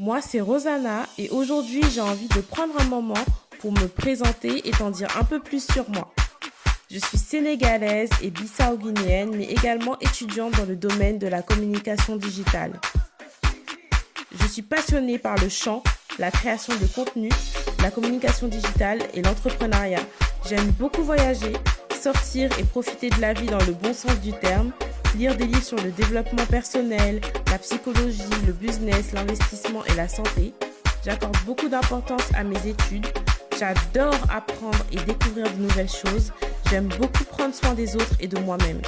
Moi, c'est Rosanna et aujourd'hui, j'ai envie de prendre un moment pour me présenter et t'en dire un peu plus sur moi. Je suis sénégalaise et bissau-guinéenne, mais également étudiante dans le domaine de la communication digitale. Je suis passionnée par le chant, la création de contenu, la communication digitale et l'entrepreneuriat. J'aime beaucoup voyager, sortir et profiter de la vie dans le bon sens du terme, lire des livres sur le développement personnel, la psychologie, le business, l'investissement et la santé. J'accorde beaucoup d'importance à mes études. J'adore apprendre et découvrir de nouvelles choses. J'aime beaucoup prendre soin des autres et de moi-même.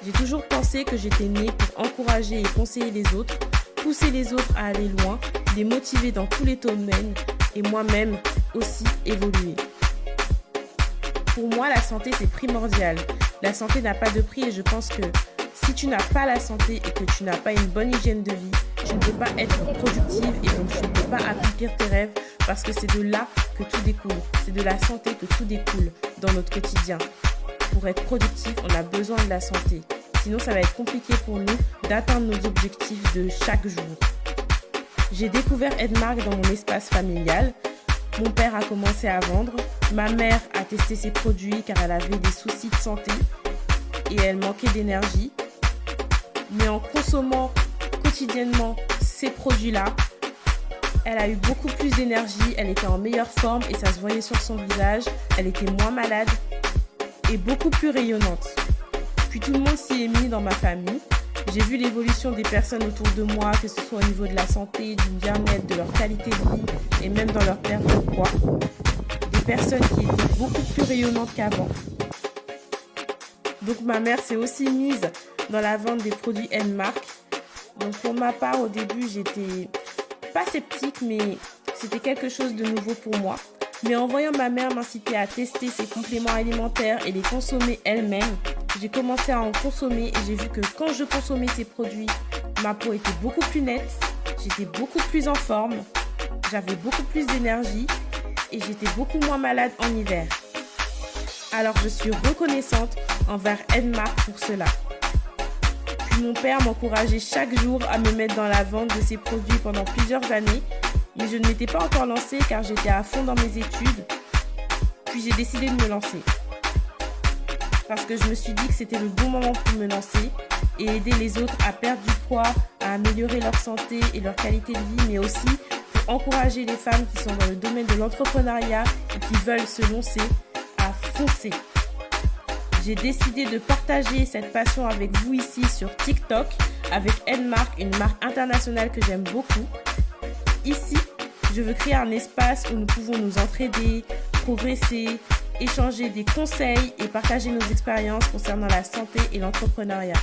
J'ai toujours pensé que j'étais née pour encourager et conseiller les autres, pousser les autres à aller loin, les motiver dans tous les domaines et moi-même aussi évoluer. Pour moi, la santé, c'est primordial. La santé n'a pas de prix et je pense que si tu n'as pas la santé et que tu n'as pas une bonne hygiène de vie, tu ne peux pas être productive et donc tu ne peux pas accomplir tes rêves parce que c'est de là que tout découle. C'est de la santé que tout découle dans notre quotidien. Pour être productif, on a besoin de la santé. Sinon, ça va être compliqué pour nous d'atteindre nos objectifs de chaque jour. J'ai découvert Edmark dans mon espace familial. Mon père a commencé à vendre. Ma mère a testé ses produits car elle avait des soucis de santé et elle manquait d'énergie. Mais en consommant quotidiennement ces produits-là, elle a eu beaucoup plus d'énergie, elle était en meilleure forme et ça se voyait sur son visage. Elle était moins malade et beaucoup plus rayonnante. Puis tout le monde s'y est mis dans ma famille. J'ai vu l'évolution des personnes autour de moi, que ce soit au niveau de la santé, du bien-être, de leur qualité de vie et même dans leur perte de poids. Des personnes qui étaient beaucoup plus rayonnantes qu'avant. Donc ma mère s'est aussi mise dans la vente des produits Edmark. Donc pour ma part, au début, j'étais pas sceptique, mais c'était quelque chose de nouveau pour moi. Mais en voyant ma mère m'inciter à tester ses compléments alimentaires et les consommer elle-même, j'ai commencé à en consommer et j'ai vu que quand je consommais ces produits, ma peau était beaucoup plus nette, j'étais beaucoup plus en forme, j'avais beaucoup plus d'énergie et j'étais beaucoup moins malade en hiver. Alors je suis reconnaissante envers Edmark pour cela. Puis mon père m'encourageait chaque jour à me mettre dans la vente de ces produits pendant plusieurs années, mais je ne m'étais pas encore lancée car j'étais à fond dans mes études. Puis j'ai décidé de me lancer. Parce que je me suis dit que c'était le bon moment pour me lancer et aider les autres à perdre du poids, à améliorer leur santé et leur qualité de vie, mais aussi pour encourager les femmes qui sont dans le domaine de l'entrepreneuriat et qui veulent se lancer à foncer. J'ai décidé de partager cette passion avec vous ici sur TikTok avec Edmark, une marque internationale que j'aime beaucoup. Ici, je veux créer un espace où nous pouvons nous entraider, progresser, échanger des conseils et partager nos expériences concernant la santé et l'entrepreneuriat.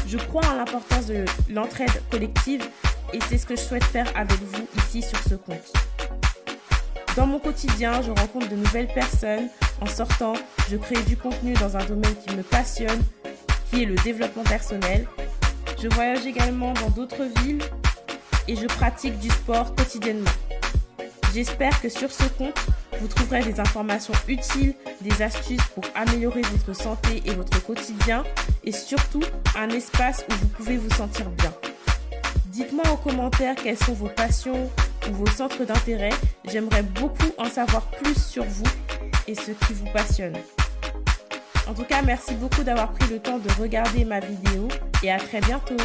Je crois en l'importance de l'entraide collective et c'est ce que je souhaite faire avec vous ici sur ce compte. Dans mon quotidien, je rencontre de nouvelles personnes. En sortant, je crée du contenu dans un domaine qui me passionne, qui est le développement personnel. Je voyage également dans d'autres villes et je pratique du sport quotidiennement. J'espère que sur ce compte, vous trouverez des informations utiles, des astuces pour améliorer votre santé et votre quotidien et surtout un espace où vous pouvez vous sentir bien. Dites-moi en commentaire quelles sont vos passions ou vos centres d'intérêt. J'aimerais beaucoup en savoir plus sur vous et ce qui vous passionne. En tout cas, merci beaucoup d'avoir pris le temps de regarder ma vidéo et à très bientôt.